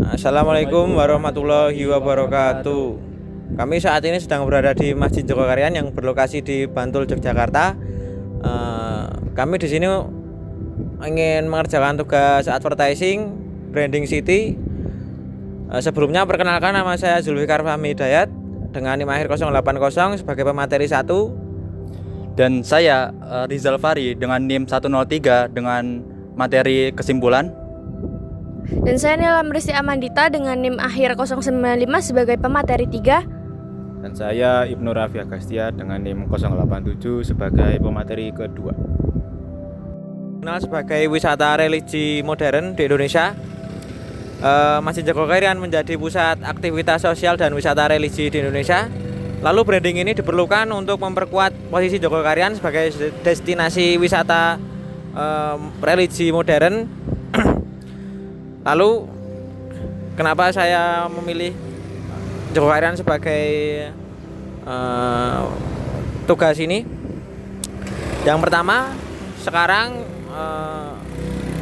Assalamualaikum warahmatullahi wabarakatuh. Kami saat ini sedang berada di Masjid Jogokaryan yang berlokasi di Bantul, Yogyakarta. Kami di sini ingin mengerjakan tugas advertising branding city. Sebelumnya perkenalkan, nama saya Zulfikar Fahmi Hidayat dengan NIM akhir 080 sebagai pemateri 1. Dan saya Rizal Fari dengan NIM 103 dengan materi kesimpulan. Dan saya Nila Meristi Amandita dengan NIM akhir 095 sebagai pemateri 3. Dan saya Ibnu Rafi Agustia dengan NIM 087 sebagai pemateri kedua. Kenal sebagai wisata religi modern di Indonesia, Masjid Jogokaryan menjadi pusat aktivitas sosial dan wisata religi di Indonesia. Lalu branding ini diperlukan untuk memperkuat posisi Jogokaryan sebagai destinasi wisata religi modern. Lalu kenapa saya memilih Jogokaryan sebagai tugas ini? Yang pertama, sekarang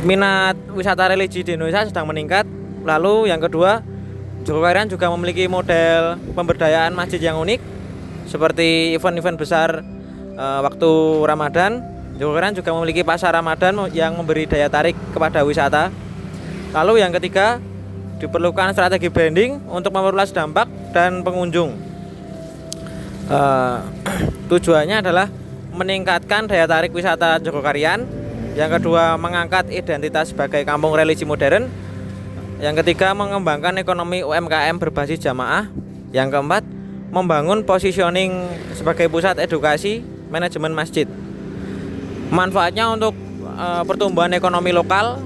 minat wisata religi di Indonesia sedang meningkat. Lalu yang kedua, Jogokaryan juga memiliki model pemberdayaan masjid yang unik, seperti event-event besar waktu Ramadan. Jogokaryan juga memiliki pasar Ramadan yang memberi daya tarik kepada wisata. Lalu yang ketiga, diperlukan strategi branding untuk memperluas dampak dan pengunjung. Tujuannya adalah meningkatkan daya tarik wisata Jogokaryan. Yang kedua, mengangkat identitas sebagai kampung religi modern. Yang ketiga, mengembangkan ekonomi UMKM berbasis jamaah. Yang keempat, membangun positioning sebagai pusat edukasi manajemen masjid. Manfaatnya untuk pertumbuhan ekonomi lokal.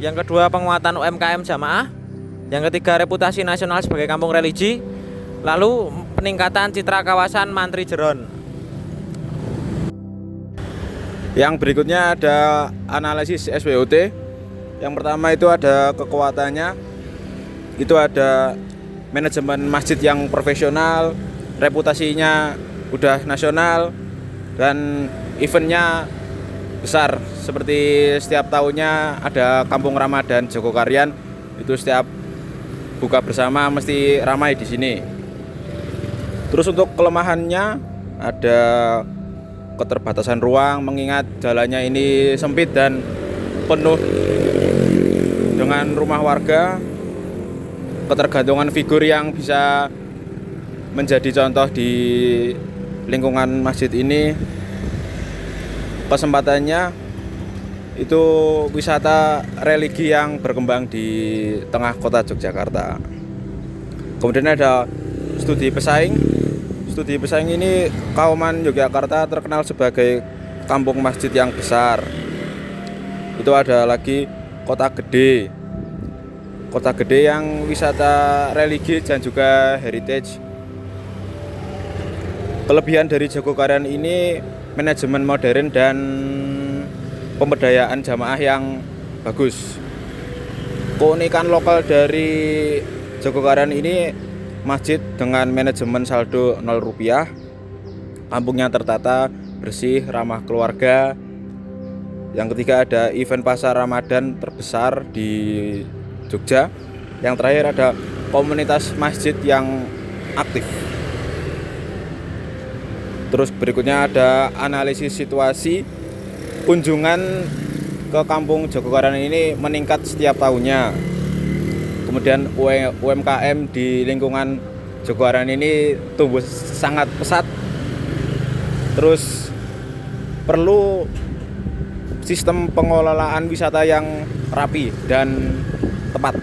Yang kedua, penguatan UMKM jamaah. Yang ketiga, reputasi nasional sebagai kampung religi. Lalu peningkatan citra kawasan Mantri Jeron. Yang berikutnya ada analisis SWOT. Yang pertama itu ada kekuatannya. Itu ada manajemen masjid yang profesional, reputasinya udah nasional, dan eventnya besar. Seperti setiap tahunnya ada Kampung Ramadan Jogokaryan, itu setiap buka bersama mesti ramai di sini. Terus untuk kelemahannya ada keterbatasan ruang, mengingat jalannya ini sempit dan penuh dengan rumah warga. Ketergantungan figur yang bisa menjadi contoh di lingkungan masjid ini. Kesempatannya itu wisata religi yang berkembang di tengah kota Yogyakarta. Kemudian ada studi pesaing. Studi pesaing ini Kauman Yogyakarta terkenal sebagai kampung masjid yang besar. Itu ada lagi Kota Gede. Kota Gede yang wisata religi dan juga heritage. Kelebihan dari Jogokaryan ini manajemen modern dan pemberdayaan jamaah yang bagus. Keunikan lokal dari Jogokaryan ini masjid dengan manajemen saldo 0 rupiah, kampungnya tertata, bersih, ramah keluarga. Yang ketiga ada event pasar Ramadan terbesar di Jogja. Yang terakhir ada komunitas masjid yang aktif. Terus berikutnya ada analisis situasi. Kunjungan ke kampung Jogokaryan ini meningkat setiap tahunnya. Kemudian UMKM di lingkungan Jogokaryan ini tumbuh sangat pesat. Terus perlu sistem pengelolaan wisata yang rapi dan tepat.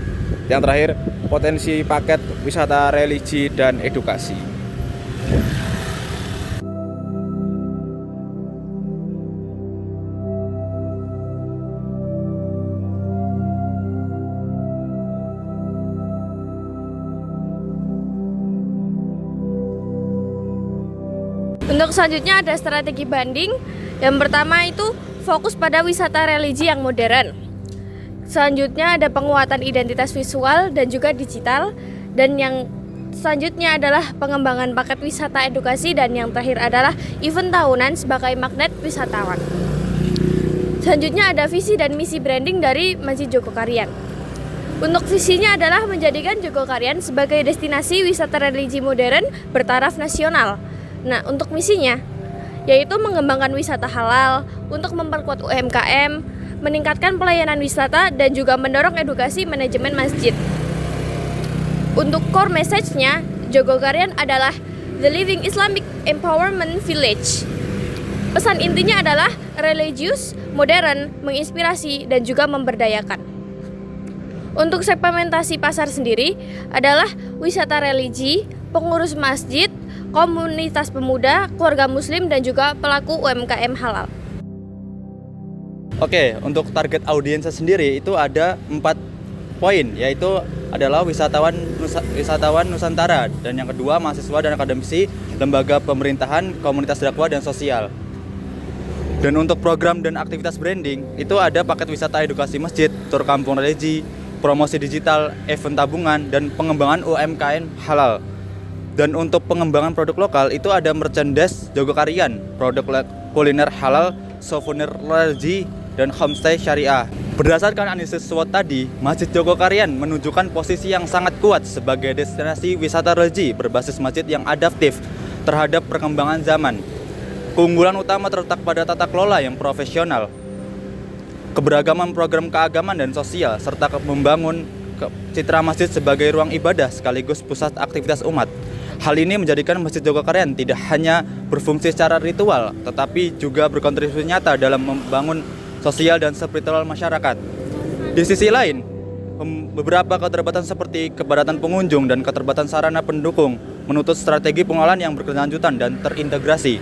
Yang terakhir, potensi paket wisata religi dan edukasi. Untuk selanjutnya ada strategi banding. Yang pertama itu fokus pada wisata religi yang modern. Selanjutnya ada penguatan identitas visual dan juga digital. Dan yang selanjutnya adalah pengembangan paket wisata edukasi. Dan yang terakhir adalah event tahunan sebagai magnet wisatawan. Selanjutnya ada visi dan misi branding dari Masjid Jogokaryan. Untuk visinya adalah menjadikan Jogokarian sebagai destinasi wisata religi modern bertaraf nasional. Nah, untuk misinya yaitu mengembangkan wisata halal untuk memperkuat UMKM, meningkatkan pelayanan wisata dan juga mendorong edukasi manajemen masjid. Untuk core message-nya, Jogokarian adalah The Living Islamic Empowerment Village. Pesan intinya adalah religius, modern, menginspirasi, dan juga memberdayakan. Untuk segmentasi pasar sendiri adalah wisata religi, pengurus masjid, komunitas pemuda, keluarga muslim, dan juga pelaku UMKM halal. Oke, untuk target audiensnya sendiri itu ada 4 poin, yaitu adalah wisatawan Nusantara, dan yang kedua mahasiswa dan akademisi, lembaga pemerintahan, komunitas dakwah dan sosial. Dan untuk program dan aktivitas branding itu ada paket wisata edukasi masjid, tur kampung religi, promosi digital, event tabungan, dan pengembangan UMKM halal. Dan untuk pengembangan produk lokal itu ada merchandise Jogokarian, produk kuliner halal, souvenir religi, dan homestay syariah. Berdasarkan analisis SWOT tadi, Masjid Jogokarian menunjukkan posisi yang sangat kuat sebagai destinasi wisata religi berbasis masjid yang adaptif terhadap perkembangan zaman. Keunggulan utama terletak pada tata kelola yang profesional, keberagaman program keagamaan dan sosial, serta membangun citra masjid sebagai ruang ibadah sekaligus pusat aktivitas umat. Hal ini menjadikan Masjid Jogokarian tidak hanya berfungsi secara ritual, tetapi juga berkontribusi nyata dalam membangun sosial dan spiritual masyarakat. Di sisi lain, beberapa keterbatasan seperti kepadatan pengunjung dan keterbatasan sarana pendukung menuntut strategi pengelolaan yang berkelanjutan dan terintegrasi.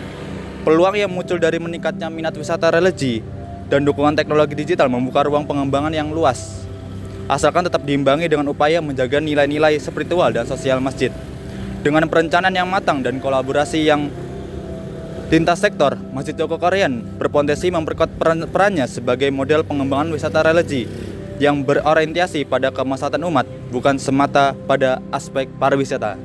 Peluang yang muncul dari meningkatnya minat wisata religi dan dukungan teknologi digital membuka ruang pengembangan yang luas, asalkan tetap diimbangi dengan upaya menjaga nilai-nilai spiritual dan sosial masjid. Dengan perencanaan yang matang dan kolaborasi yang lintas sektor, Masjid Jogokarian berpotensi memperkuat perannya sebagai model pengembangan wisata religi yang berorientasi pada kemaslahatan umat, bukan semata pada aspek pariwisata.